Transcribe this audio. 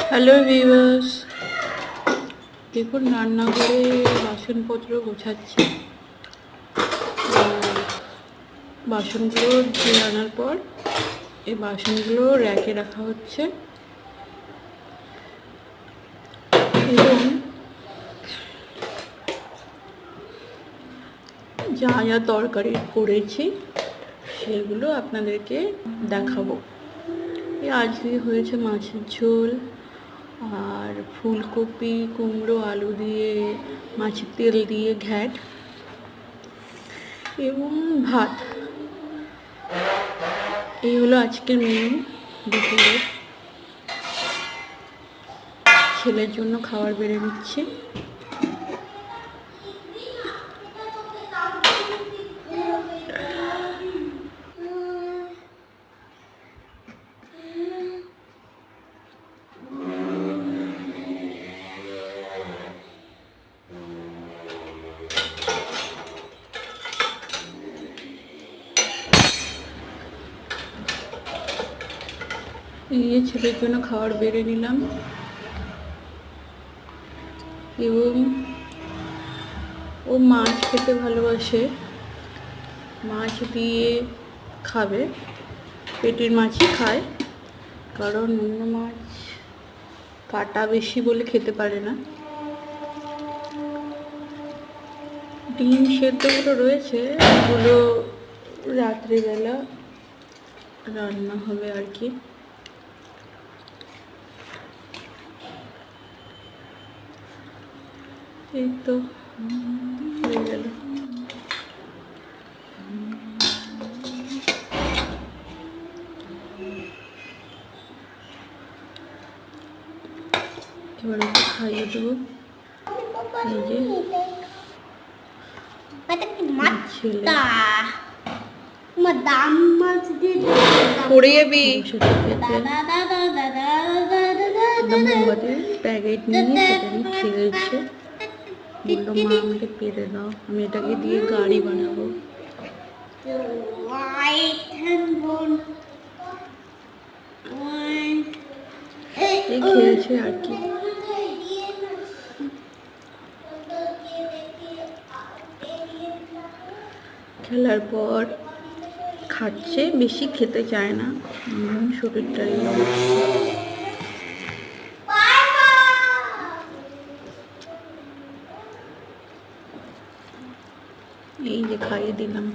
Hello viewers, দেখুন রান্নাঘরে বাসনপত্র গোছাচ্ছি। বাসনগুলো ধুয়ে আনার পর এই বাসনগুলো র্যাকে রাখা হচ্ছে এবং যা যা তরকারি করেছি সেগুলো আপনাদেরকে দেখাবো। আজকে হয়েছে মাছের ঝোল আর ফুলকপি কুমড়ো আলু দিয়ে মাছের তেল দিয়ে ঘ্যাট এবং ভাত। এই হলো আজকের মেনু। দুপুরে ছেলের জন্য খাবার বেড়ে নিচ্ছি। এই ছেলের জন্য খাবার বেড়ে নিলাম এবং ও মাছ খেতে ভালোবাসে, মাছ দিয়ে খাবে। পেটের মাছই খায়, কারণ অন্য মাছ কাটা বেশি বলে খেতে পারে না। ডিম সেদ্ধগুলো রয়েছে, এগুলো রাত্রিবেলা রান্না হবে আর কি। এই তো হয়ে গেল। এবার ওকে খাইয়ে দেবো। এই যে পড়ে যাবি। মোমবাতি প্যাকেট নিয়ে সেটা নিয়ে খেয়েছে, বললো মা আমাকে পেরে দাও, আমি এটাকে দিয়ে গাড়ি বানাবো। এই খেয়েছে আর কি। খেলার পর খাচ্ছে, বেশি খেতে চায় না, শরীরটাই এই যে খাইয়ে দিলাম।